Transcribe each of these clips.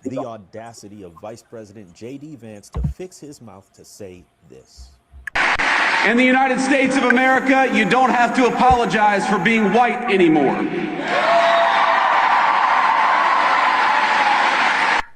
The audacity of Vice President JD Vance to fix his mouth to say this. In the United States of America, you don't have to apologize for being white anymore.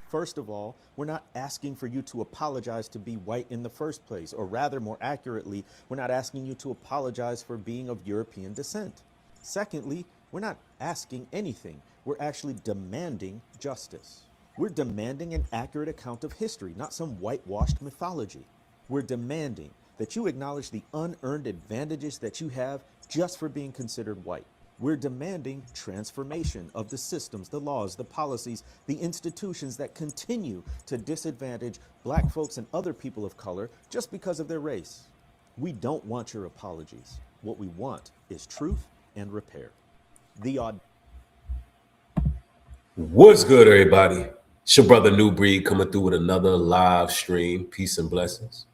First of all, we're not asking for you to apologize to be white in the first place, or rather, more accurately, we're not asking you to apologize for being of European descent. Secondly, we're not asking anything. We're actually demanding justice. We're demanding an accurate account of history, not some whitewashed mythology. We're demanding that you acknowledge the unearned advantages that you have just for being considered white. We're demanding transformation of the systems, the laws, the policies, the institutions that continue to disadvantage black folks and other people of color just because of their race. We don't want your apologies. What we want is truth and repair. What's good, everybody? It's your brother New Breed coming through with another live stream. Peace and blessings.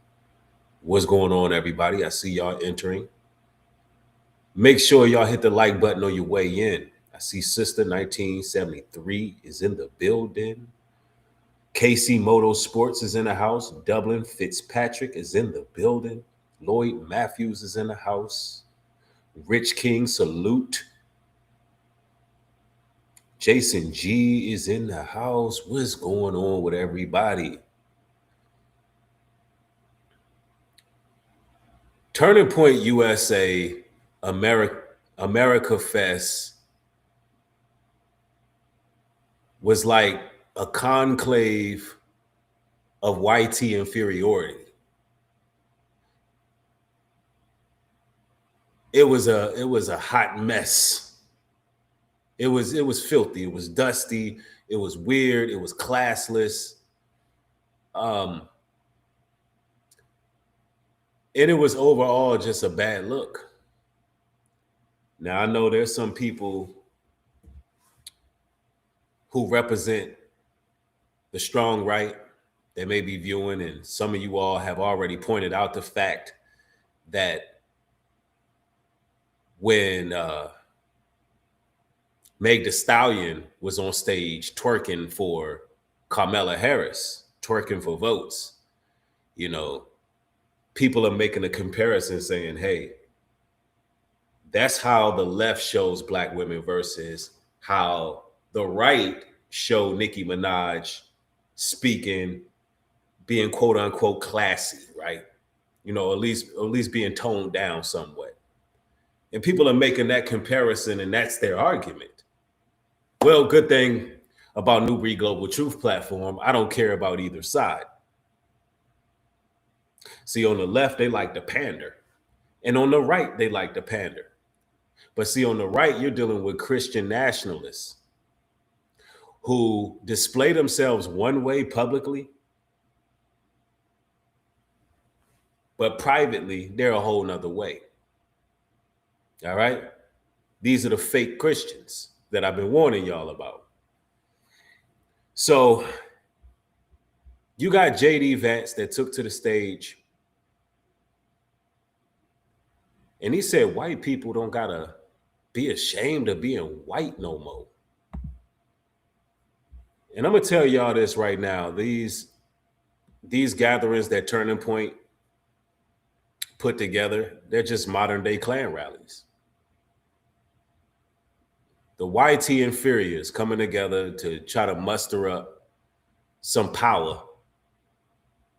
What's going on, everybody? I see y'all entering. Make sure y'all hit the like button on your way in. I see Sister 1973 is in the building. KC Motorsports is in the house. Dublin Fitzpatrick is in the building. Lloyd Matthews is in the house. Rich King, salute. Jason G is in the house. What's going on with everybody? Turning Point USA, Americafest was like a conclave of YT inferiority. It was a hot mess. It was filthy. It was dusty. It was weird. It was classless. And it was overall just a bad look. Now, I know there's some people who represent the strong right that may be viewing, and some of you all have already pointed out the fact that when Meg Thee Stallion was on stage twerking for Kamala Harris, twerking for votes, you know, people are making a comparison saying, hey, that's how the left shows black women versus how the right show Nicki Minaj speaking, being quote unquote classy, right? You know, at least being toned down somewhat. And people are making that comparison, and that's their argument. Well, good thing about New Breed Global Truth Platform, I don't care about either side. See, on the left, they like to pander. And on the right, they like to pander. But see, on the right, you're dealing with Christian nationalists who display themselves one way publicly, but privately, they're a whole nother way. All right? These are the fake Christians that I've been warning y'all about. So you got JD Vance that took to the stage, and he said white people don't gotta be ashamed of being white no more. And I'm gonna tell y'all this right now: these gatherings that Turning Point put together, they're just modern day Klan rallies. The YT inferiors coming together to try to muster up some power.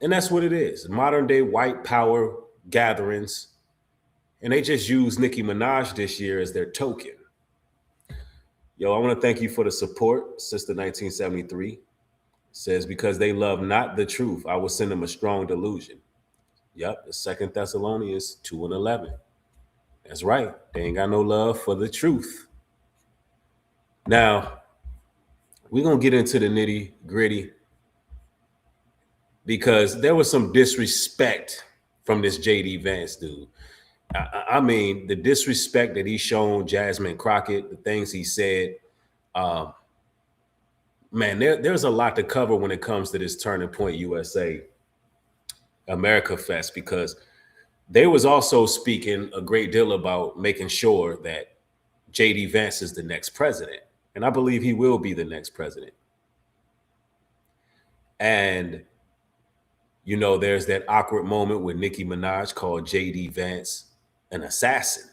And that's what it is. Modern day white power gatherings. And they just use Nicki Minaj this year as their token. Yo, I want to thank you for the support. Sister 1973 says, because they love not the truth, I will send them a strong delusion. Yep, the 2 Thessalonians 2:11. That's right. They ain't got no love for the truth. Now, we're going to get into the nitty gritty because there was some disrespect from this JD Vance dude. I mean, the disrespect that he's shown Jasmine Crockett, the things he said, man, there's a lot to cover when it comes to this Turning Point USA Americafest, because they was also speaking a great deal about making sure that JD Vance is the next president. And I believe he will be the next president. And, you know, there's that awkward moment with Nicki Minaj called JD Vance an assassin.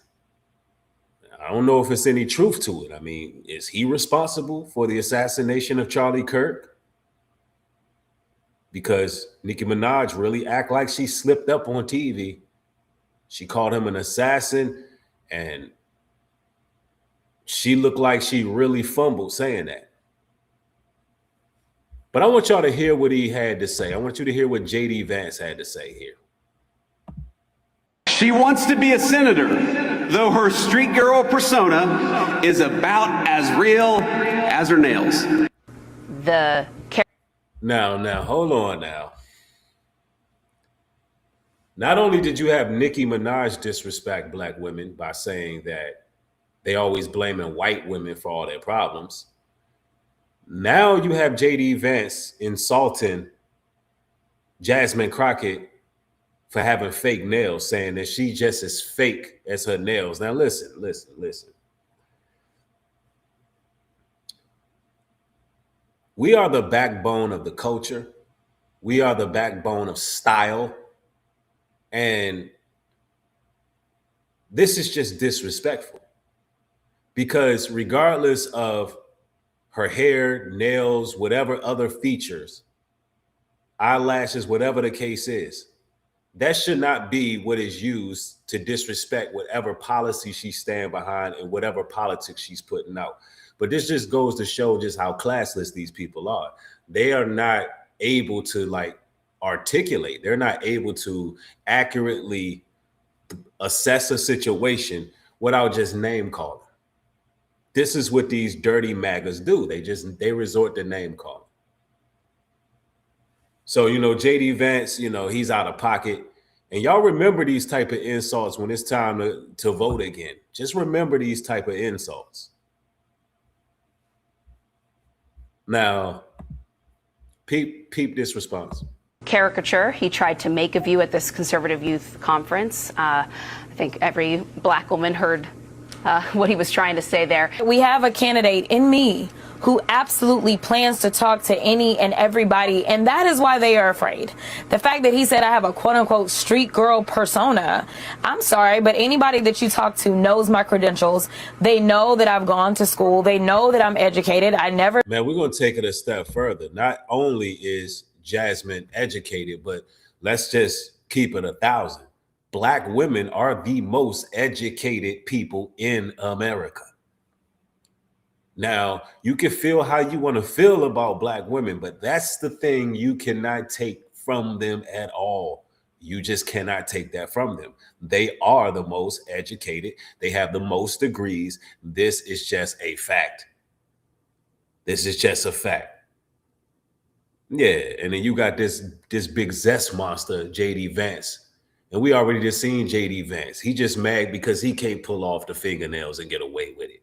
I don't know if it's any truth to it. I mean, is he responsible for the assassination of Charlie Kirk? Because Nicki Minaj really act like she slipped up on TV. She called him an assassin, and she looked like she really fumbled saying that. But I want y'all to hear what he had to say. I want you to hear what JD Vance had to say here. She wants to be a senator, though her street girl persona is about as real as her nails. Now, hold on now. Not only did you have Nicki Minaj disrespect black women by saying that they always blaming white women for all their problems, now you have JD Vance insulting Jasmine Crockett for having fake nails, saying that she just as fake as her nails. Now listen. We are the backbone of the culture. We are the backbone of style. And this is just disrespectful, because regardless of her hair, nails, whatever other features, eyelashes, whatever the case is, that should not be what is used to disrespect whatever policy she stand behind and whatever politics she's putting out. But this just goes to show just how classless these people are. They are not able to like articulate. They're not able to accurately assess a situation without just name calling. This is what these dirty MAGAs do. They resort to name calling. So, you know, JD Vance, you know, he's out of pocket. And y'all remember these type of insults when it's time to vote again. Just remember these type of insults. Now, peep this response. Caricature he tried to make of you at this conservative youth conference. I think every black woman heard what he was trying to say there. We have a candidate in me who absolutely plans to talk to any and everybody, and that is why they are afraid. The fact that he said I have a quote-unquote street girl persona, I'm sorry, but anybody that you talk to knows my credentials. They know that I've gone to school. They know that I'm educated. Man, we're going to take it a step further. Not only is Jasmine educated, but let's just keep it 1,000. Black women are the most educated people in America. Now, you can feel how you want to feel about black women, but that's the thing you cannot take from them at all. You just cannot take that from them. They are the most educated. They have the most degrees. This is just a fact. This is just a fact. Yeah, and then you got this big zest monster, JD Vance. And we already just seen JD Vance. He just mad because he can't pull off the fingernails and get away with it.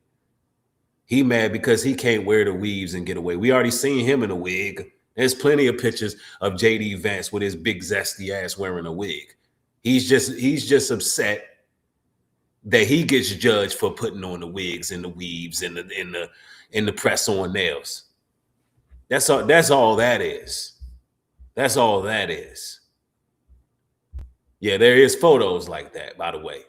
He mad because he can't wear the weaves and get away. We already seen him in a wig. There's plenty of pictures of JD Vance with his big zesty ass wearing a wig. He's just upset that he gets judged for putting on the wigs and the weaves and the press on nails. That's all that is. That's all that is. Yeah, there is photos like that, by the way.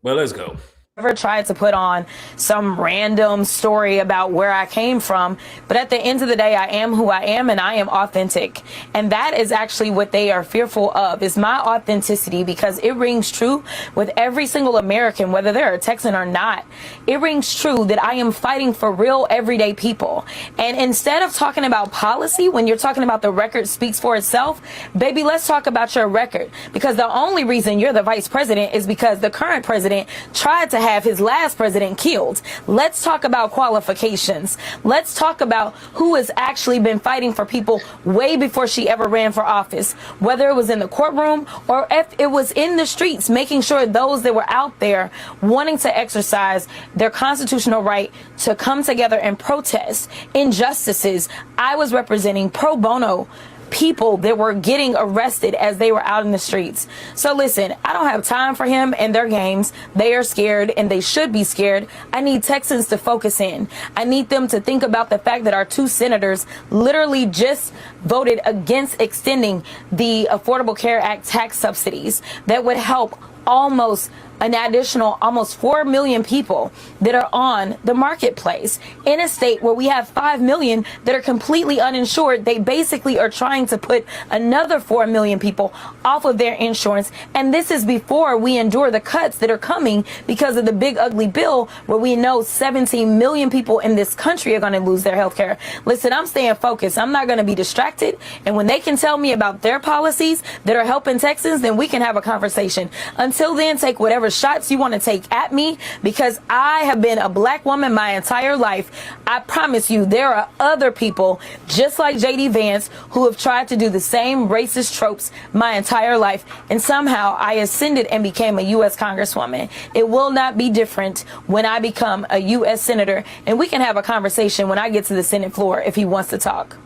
Well, let's go. Never tried to put on some random story about where I came from, but at the end of the day, I am who I am and I am authentic. And that is actually what they are fearful of, is my authenticity, because it rings true with every single American, whether they're a Texan or not. It rings true that I am fighting for real everyday people. And instead of talking about policy, when you're talking about the record speaks for itself, baby, let's talk about your record. Because the only reason you're the vice president is because the current president tried to have his last president killed. Let's talk about qualifications. Let's talk about who has actually been fighting for people way before she ever ran for office, whether it was in the courtroom or if it was in the streets, making sure those that were out there wanting to exercise their constitutional right to come together and protest injustices. I was representing pro bono people that were getting arrested as they were out in the streets. So listen, I don't have time for him and their games. They are scared and they should be scared. I need Texans to focus in. I need them to think about the fact that our 2 senators literally just voted against extending the Affordable Care Act tax subsidies that would help almost an additional almost 4 million people that are on the marketplace in a state where we have 5 million that are completely uninsured. They basically are trying to put another 4 million people off of their insurance. And this is before we endure the cuts that are coming because of the big ugly bill where we know 17 million people in this country are going to lose their health care. Listen, I'm staying focused. I'm not going to be distracted. And when they can tell me about their policies that are helping Texans, then we can have a conversation. Until then, take whatever shots you want to take at me, because I have been a black woman my entire life. I promise you there are other people just like JD Vance who have tried to do the same racist tropes my entire life, and somehow I ascended and became a U.S. Congresswoman. It will not be different when I become a U.S. Senator, and we can have a conversation when I get to the Senate floor if he wants to talk.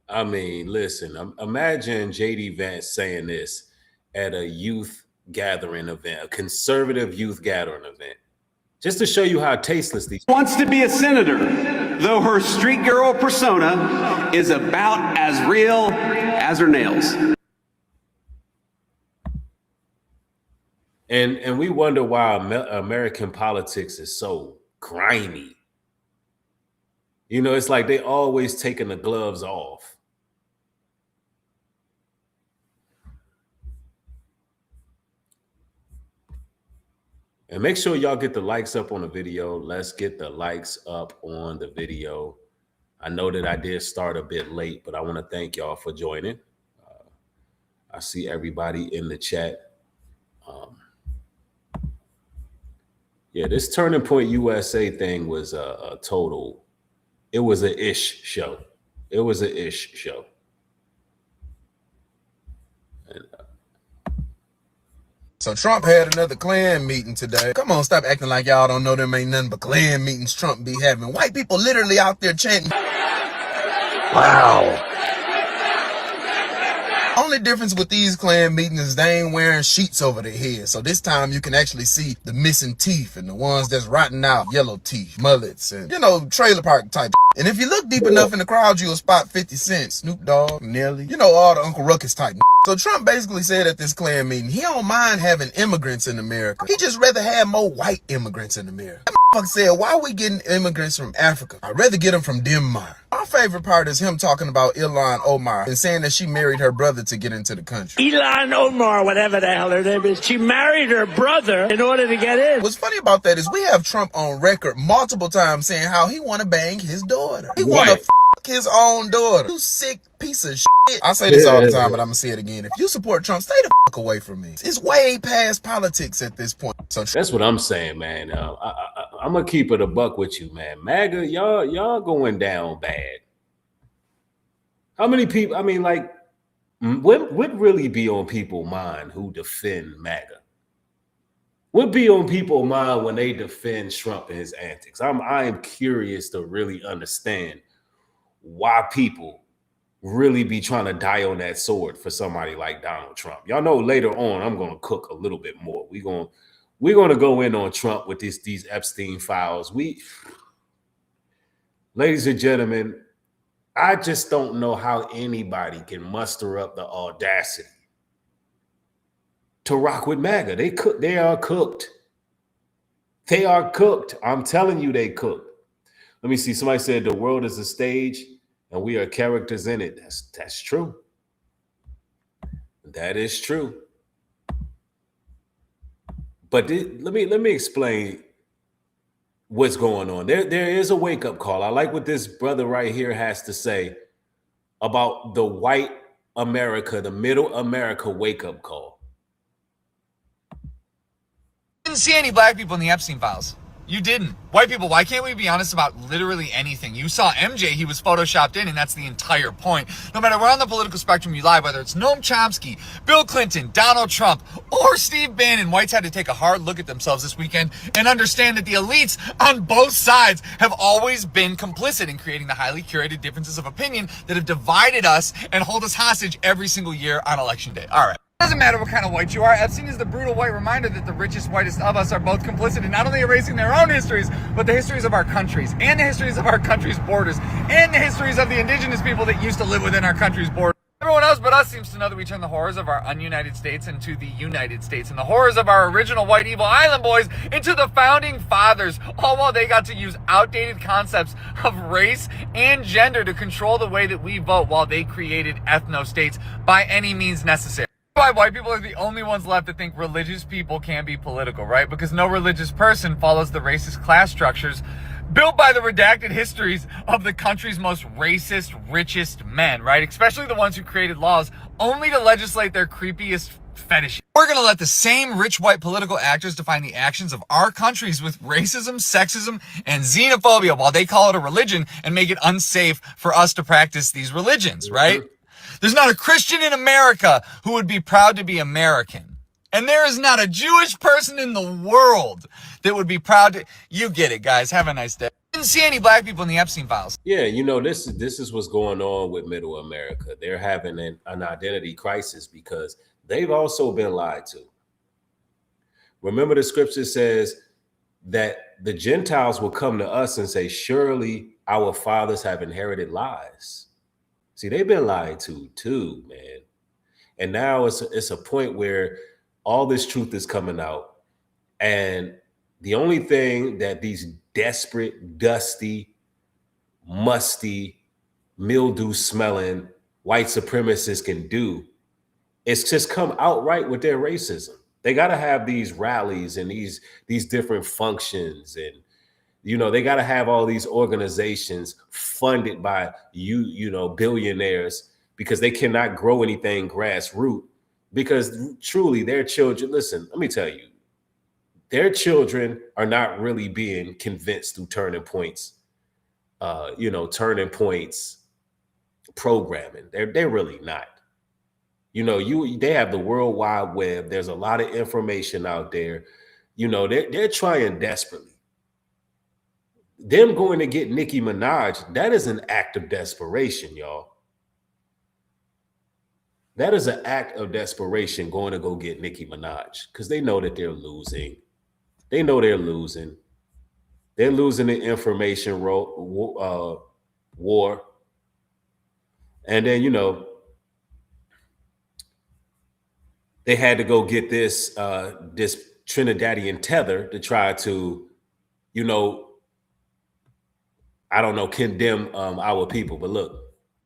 I mean, listen, imagine JD Vance saying this at a youth gathering event, a conservative youth gathering event, just to show you how tasteless these Wants to be a senator, though her street girl persona is about as real as her nails. and we wonder why American politics is so grimy. You know, it's like they always taking the gloves off. And make sure y'all get the likes up on the video. Let's get the likes up on the video. I know that I did start a bit late, but I want to thank y'all for joining. I see everybody in the chat. Yeah, this Turning Point USA thing was a total, it was an ish show. It was an ish show. And, So Trump had another Klan meeting today. Come on, stop acting like y'all don't know them ain't nothing but Klan meetings Trump be having. White people literally out there chanting. Wow. Only difference with these Klan meetings is they ain't wearing sheets over their heads. So this time you can actually see the missing teeth and the ones that's rotting out, yellow teeth, mullets, and, you know, trailer park type. And if you look deep enough in the crowd, you'll spot 50 Cent, Snoop Dogg, Nelly, you know, all the Uncle Ruckus type. So Trump basically said at this Klan meeting, he don't mind having immigrants in America. He just rather have more white immigrants in America. That motherfucker said, why are we getting immigrants from Africa? I'd rather get them from Denmark. My favorite part is him talking about Ilhan Omar and saying that she married her brother to get into the country. Ilhan Omar, whatever the hell her name is, she married her brother in order to get in. What's funny about that is we have Trump on record multiple times saying how he want to bang his daughter. He want to f his own daughter. You sick piece of shit. I say this all the time, but I'm going to say it again. If you support Trump, stay the f away from me. It's way past politics at this point. So that's what I'm saying, man. I'm going to keep it a buck with you, man. MAGA, y'all going down bad. How many people, I mean, like, what would really be on people's mind who defend MAGA? What be on people's mind when they defend Trump and his antics? I am curious to really understand why people really be trying to die on that sword for somebody like Donald Trump. Y'all know later on I'm going to cook a little bit more. We're going to go in on Trump with these Epstein files. Ladies and gentlemen, I just don't know how anybody can muster up the audacity to rock with MAGA. They are cooked. They are cooked. I'm telling you, they cooked. Let me see. Somebody said the world is a stage and we are characters in it. That's true. That is true. But let me explain what's going on. There is a wake-up call. I like what this brother right here has to say about the white America, the middle America wake-up call. Didn't see any black people in the Epstein files. You didn't. White people, why can't we be honest about literally anything? You saw MJ, he was photoshopped in, and that's the entire point. No matter where on the political spectrum you lie, whether it's Noam Chomsky, Bill Clinton, Donald Trump, or Steve Bannon, whites had to take a hard look at themselves this weekend and understand that the elites on both sides have always been complicit in creating the highly curated differences of opinion that have divided us and hold us hostage every single year on election day. All right. Doesn't matter what kind of white you are. Epstein is the brutal white reminder that the richest, whitest of us are both complicit in not only erasing their own histories, but the histories of our countries, and the histories of our country's borders, and the histories of the indigenous people that used to live within our country's borders. Everyone else but us seems to know that we turn the horrors of our ununited states into the United States, and the horrors of our original white evil island boys into the founding fathers, all while they got to use outdated concepts of race and gender to control the way that we vote, while they created ethno-states by any means necessary. Why white people are the only ones left to think religious people can be political, right? Because no religious person follows the racist class structures built by the redacted histories of the country's most racist, richest men, right? Especially the ones who created laws only to legislate their creepiest fetishes. We're gonna let the same rich white political actors define the actions of our countries with racism, sexism, and xenophobia while they call it a religion and make it unsafe for us to practice these religions, right? There's not a Christian in America who would be proud to be American. And there is not a Jewish person in the world that would be proud to... You get it, guys. Have a nice day. Didn't see any black people in the Epstein files. Yeah, you know, this is what's going on with Middle America. They're having an identity crisis because they've also been lied to. Remember, the scripture says that the Gentiles will come to us and say, surely our fathers have inherited lies. See, they've been lied to too, man. And now it's a point where all this truth is coming out. And the only thing that these desperate, dusty, musty, mildew-smelling white supremacists can do is just come outright with their racism. They got to have these rallies and these different functions, and you know, they got to have all these organizations funded by billionaires, because they cannot grow anything grassroots, because truly their children, listen, let me tell you, their children are not really being convinced through turning points programming. They're really not. You know, they have the World Wide Web. There's a lot of information out there. You know, they're trying desperately. Them going to get Nicki Minaj, that is an act of desperation, y'all. That is an act of desperation, going to go get Nicki Minaj, because they know that they're losing. They know they're losing. They're losing the information war. And then, you know, they had to go get this Trinidadian tether to try to, you know, I don't know, condemn our people. But look.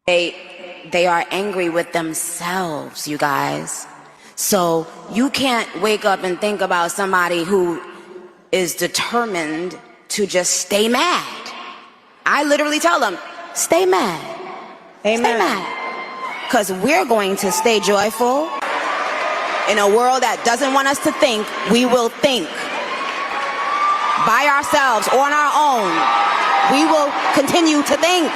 They are angry with themselves, you guys. So you can't wake up and think about somebody who is determined to just stay mad. I literally tell them, stay mad. Stay mad. Because we're going to stay joyful. In a world that doesn't want us to think, we will think. By ourselves or on our own. We will continue to think.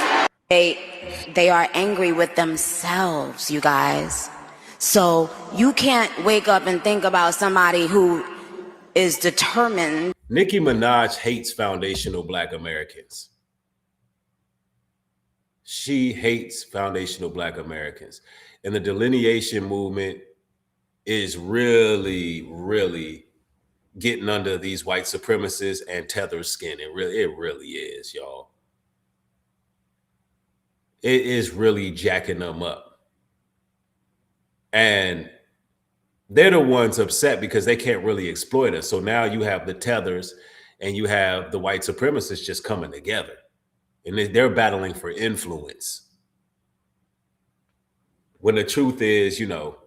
They are angry with themselves, you guys. So you can't wake up and think about somebody who is determined. Nicki Minaj hates foundational Black Americans. She hates foundational Black Americans. And the delineation movement is really, really getting under these white supremacists and tether skin. It really is, y'all. It is really jacking them up. And they're the ones upset because they can't really exploit us. So now you have the tethers and you have the white supremacists just coming together. And they're battling for influence. When the truth is, you know,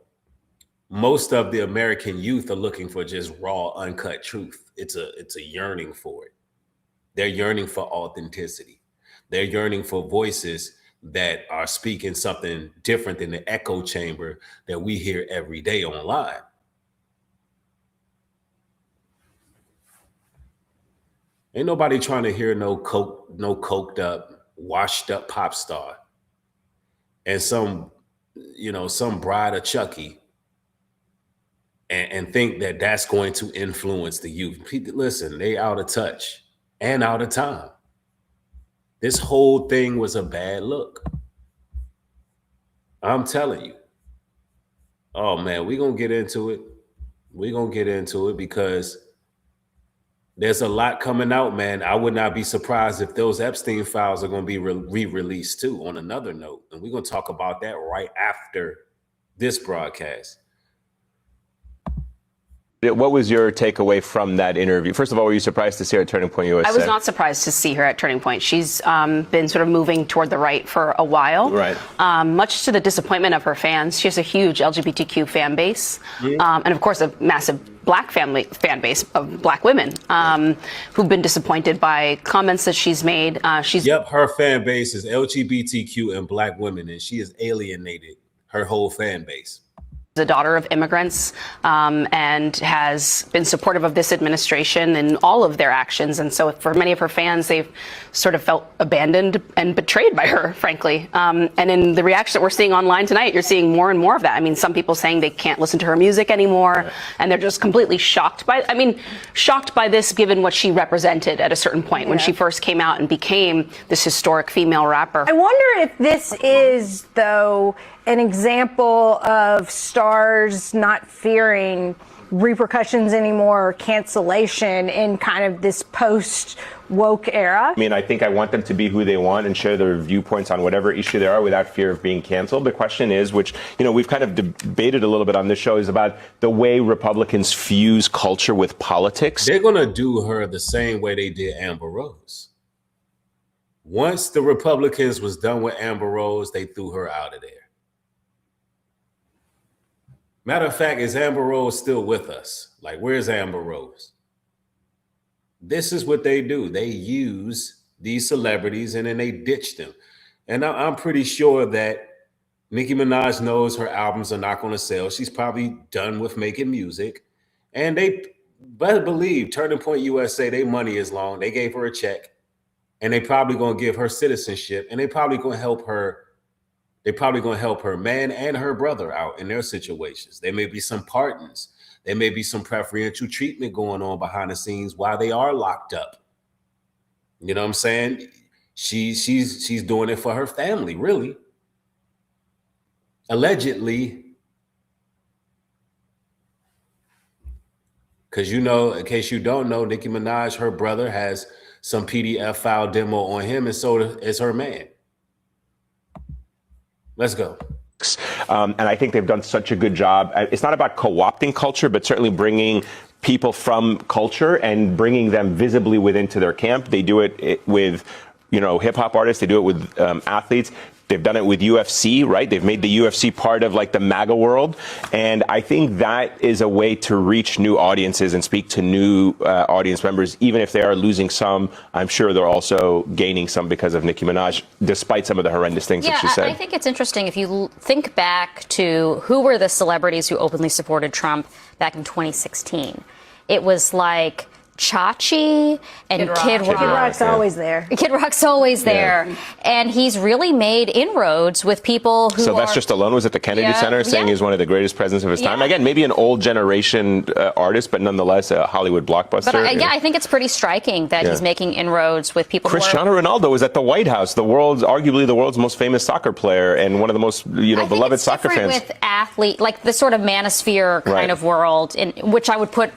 most of the American youth are looking for just raw, uncut truth. It's a yearning for it. They're yearning for authenticity. They're yearning for voices that are speaking something different than the echo chamber that we hear every day online. Ain't nobody trying to hear no coked up, washed up pop star and some bride of Chucky and think that that's going to influence the youth. Listen, they out of touch and out of time. This whole thing was a bad look. I'm telling you. Oh man, we're going to get into it. We're going to get into it because there's a lot coming out, man. I would not be surprised if those Epstein files are going to be re-released too, on another note. And we're going to talk about that right after this broadcast. What was your takeaway from that interview? First of all, were you surprised to see her at Turning Point USA? I was not surprised to see her at Turning Point. She's been sort of moving toward the right for a while. Right. Much to the disappointment of her fans. She has a huge LGBTQ fan base. And of course, a massive black fan base of black women who've been disappointed by comments that she's made. Her fan base is LGBTQ and black women, and she has alienated her whole fan base. The daughter of immigrants and has been supportive of this administration and all of their actions. And so for many of her fans, they've sort of felt abandoned and betrayed by her, frankly. And in the reaction that we're seeing online tonight, you're seeing more and more of that. I mean, some people saying they can't listen to her music anymore, and they're just completely shocked by this, given what she represented at a certain point when she first came out and became this historic female rapper. I wonder if this is, though, an example of stars not fearing repercussions anymore or cancellation in kind of this post-woke era. I mean, I think I want them to be who they want and share their viewpoints on whatever issue they are without fear of being canceled. The question is, which, we've kind of debated a little bit on this show, is about the way Republicans fuse culture with politics. They're going to do her the same way they did Amber Rose. Once the Republicans was done with Amber Rose, they threw her out of there. Matter of fact, is Amber Rose still with us? Like, where's Amber Rose? This is what they do. They use these celebrities and then they ditch them. And I'm pretty sure that Nicki Minaj knows her albums are not going to sell. She's probably done with making music. And they better believe Turning Point USA, their money is long. They gave her a check. And they probably going to give her citizenship. And they probably going to help her. They're probably going to help her man and her brother out in their situations. There may be some pardons. There may be some preferential treatment going on behind the scenes while they are locked up. You know what I'm saying? She's doing it for her family, really. Allegedly. Because, in case you don't know, Nicki Minaj, her brother, has some PDF file demo on him, and so is her man. Let's go. And I think they've done such a good job. It's not about co-opting culture, but certainly bringing people from culture and bringing them visibly within to their camp. They do it with, hip hop artists. They do it with athletes. They've done it with UFC, right? They've made the UFC part of like the MAGA world. And I think that is a way to reach new audiences and speak to new audience members. Even if they are losing some, I'm sure they're also gaining some because of Nicki Minaj, despite some of the horrendous things that she said. I think it's interesting if you think back to who were the celebrities who openly supported Trump back in 2016. It was like Chachi and Kid Rock. Kid Rock's always there. Kid Rock's always there. And he's really made inroads with people who Sylvester Stallone was at the Kennedy Center saying he's one of the greatest presidents of his time. Again, maybe an old generation artist, but nonetheless a Hollywood blockbuster. But I think it's pretty striking that he's making inroads with people Cristiano Ronaldo was at the White House, arguably the world's most famous soccer player and one of the most beloved soccer fans. With athlete, like the sort of manosphere kind of world, in which I would put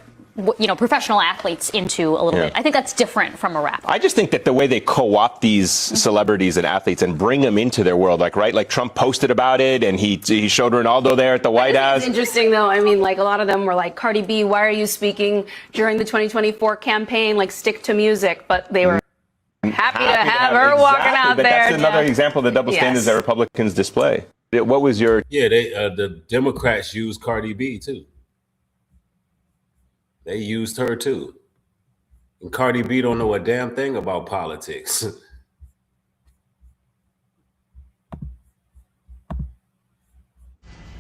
professional athletes into a little bit. I think that's different from a rapper. I just think that the way they co-opt these celebrities and athletes and bring them into their world, like Trump posted about it and he showed Ronaldo there at the White House. It's interesting though. I mean, like a lot of them were like, Cardi B, why are you speaking during the 2024 campaign? Like, stick to music. But they were happy to have her walking out there. That's another example of the double standards that Republicans display. What was your... the Democrats used Cardi B too. They used her too. And Cardi B don't know a damn thing about politics.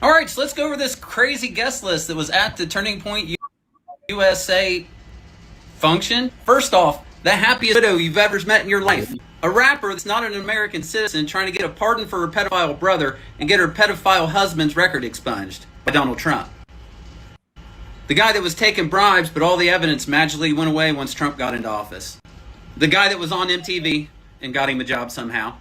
All right, so let's go over this crazy guest list that was at the Turning Point USA function. First off, The happiest widow you've ever met in your life. A rapper that's not an American citizen trying to get a pardon for her pedophile brother and get her pedophile husband's record expunged by Donald Trump. The guy that was taking bribes, but all the evidence magically went away once Trump got into office. The guy that was on MTV and got him a job somehow.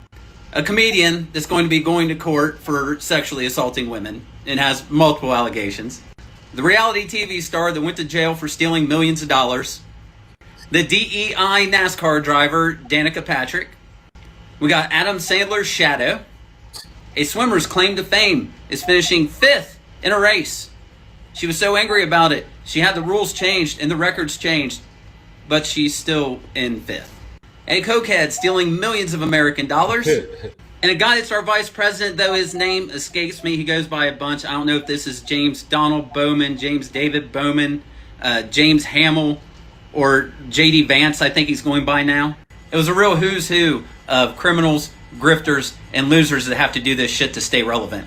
A comedian that's going to be going to court for sexually assaulting women and has multiple allegations. The reality TV star that went to jail for stealing millions of dollars. The DEI NASCAR driver, Danica Patrick. We got Adam Sandler's shadow. A swimmer's claim to fame is finishing 5th in a race. She was so angry about it, she had the rules changed and the records changed, but she's still in 5th. A cokehead stealing millions of American dollars. And a guy that's our vice president, though his name escapes me, he goes by a bunch. I don't know if this is James Donald Bowman, James David Bowman, James Hamill, or JD Vance, I think he's going by now. It was a real who's who of criminals, grifters, and losers that have to do this shit to stay relevant.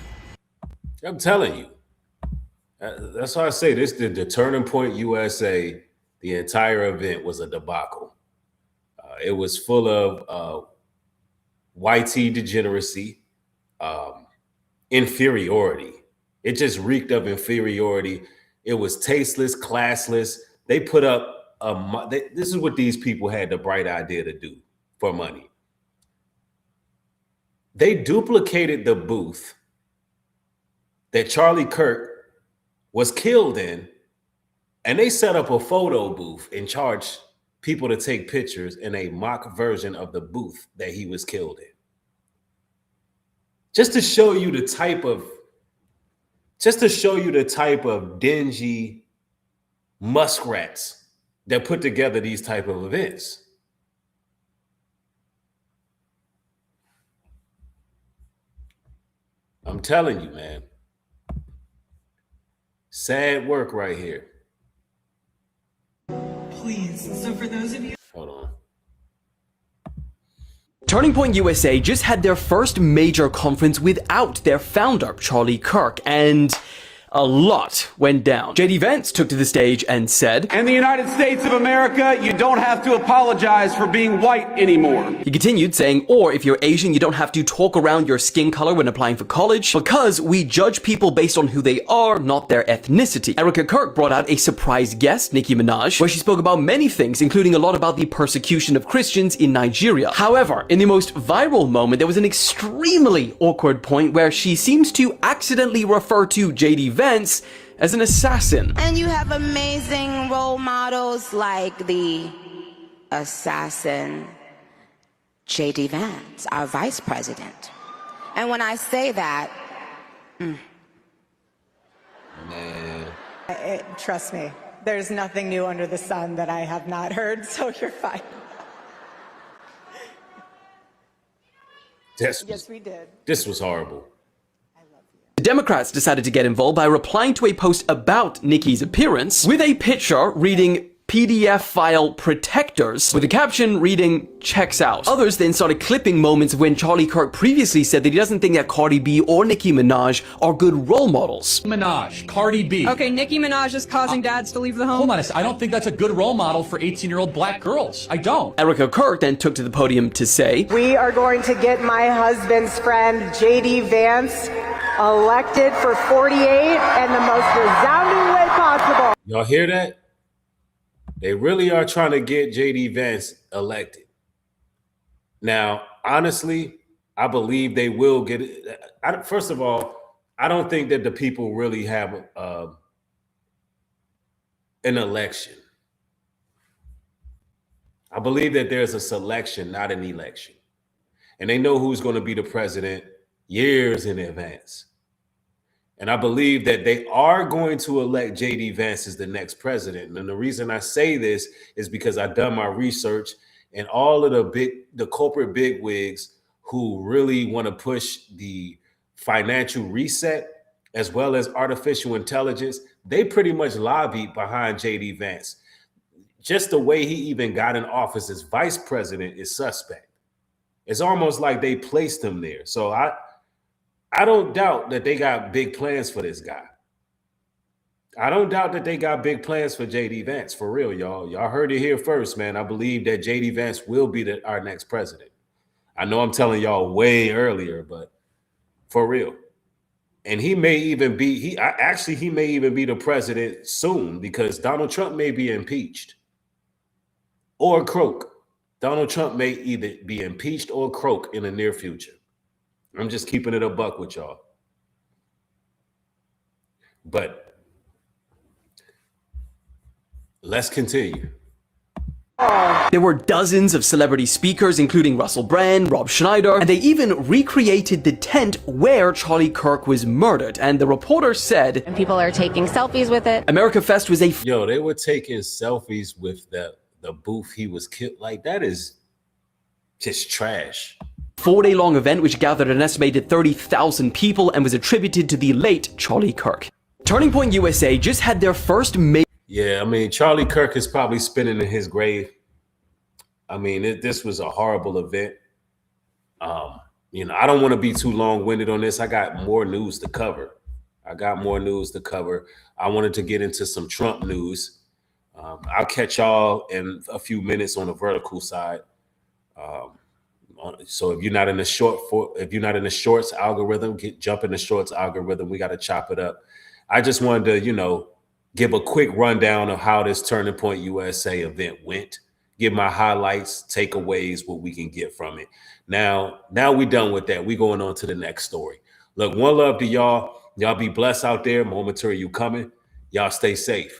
I'm telling you. That's why I say this, the Turning Point USA, the entire event was a debacle. It was full of YT degeneracy, inferiority. It just reeked of inferiority. It was tasteless, classless. They put up this is what these people had the bright idea to do for money. They duplicated the booth that Charlie Kirk was killed in, and they set up a photo booth and charged people to take pictures in a mock version of the booth that he was killed in. Just to show you the type of dingy muskrats that put together these type of events. I'm telling you, man. Sad work right here. Please. So for those of you... Hold on. Turning Point USA just had their first major conference without their founder, Charlie Kirk, and a lot went down. JD Vance took to the stage and said, "In the United States of America, you don't have to apologize for being white anymore." He continued saying, or if you're Asian, you don't have to talk around your skin color when applying for college, because we judge people based on who they are, not their ethnicity. Erica Kirk brought out a surprise guest, Nicki Minaj, where she spoke about many things, including a lot about the persecution of Christians in Nigeria. However, in the most viral moment, there was an extremely awkward point where she seems to accidentally refer to JD Vance as an assassin. And you have amazing role models like the assassin JD Vance, our vice president. And when I say that, Man. Trust me, there's nothing new under the sun that I have not heard, so you're fine. Yes, we did. This was horrible. The Democrats decided to get involved by replying to a post about Nikki's appearance with a picture reading PDF file protectors with a caption reading checks out. Others then started clipping moments when Charlie Kirk previously said that he doesn't think that Cardi B or Nicki Minaj are good role models. Minaj, Cardi B. Okay, Nicki Minaj is causing dads to leave the home. Hold on a second. I don't think that's a good role model for 18-year-old black girls. I don't. Erica Kirk then took to the podium to say, "We are going to get my husband's friend, JD Vance, elected for 48 in the most resounding way possible." Y'all hear that? They really are trying to get JD Vance elected. Now, honestly, I believe they will get it. First of all, I don't think that the people really have an election. I believe that there's a selection, not an election. And they know who's going to be the president years in advance. And I believe that they are going to elect JD Vance as the next president. And the reason I say this is because I've done my research, and all of the corporate bigwigs who really want to push the financial reset as well as artificial intelligence, they pretty much lobbied behind JD Vance. Just the way he even got in office as vice president is suspect. It's almost like they placed him there. So I don't doubt that they got big plans for this guy. I don't doubt that they got big plans for JD Vance, for real, y'all. Y'all heard it here first, man. I believe that JD Vance will be our next president. I know I'm telling y'all way earlier, but for real. And he may even be, he may even be the president soon because Donald Trump may be impeached or croak. Donald Trump may either be impeached or croak in the near future. I'm just keeping it a buck with y'all. But let's continue. There were dozens of celebrity speakers, including Russell Brand, Rob Schneider, and they even recreated the tent where Charlie Kirk was murdered. And the reporter said, And people are taking selfies with it. Americafest was a Yo, they were taking selfies with the booth he was killed. Like, that is just trash. 4-day-long event which gathered an estimated 30,000 people and was attributed to the late Charlie Kirk. Turning Point USA just had their first Yeah, I mean, Charlie Kirk is probably spinning in his grave. I mean, this was a horrible event. You know, I don't want to be too long-winded on this. I got more news to cover. I wanted to get into some Trump news. I'll catch y'all in a few minutes on the vertical side. So if you're not in the shorts algorithm, jump in the shorts algorithm. We got to chop it up. I just wanted to, you know, give a quick rundown of how this Turning Point USA event went. Give my highlights, takeaways, what we can get from it. Now we done with that. We going on to the next story. Look, one love to y'all. Y'all be blessed out there. Momentary you coming. Y'all stay safe.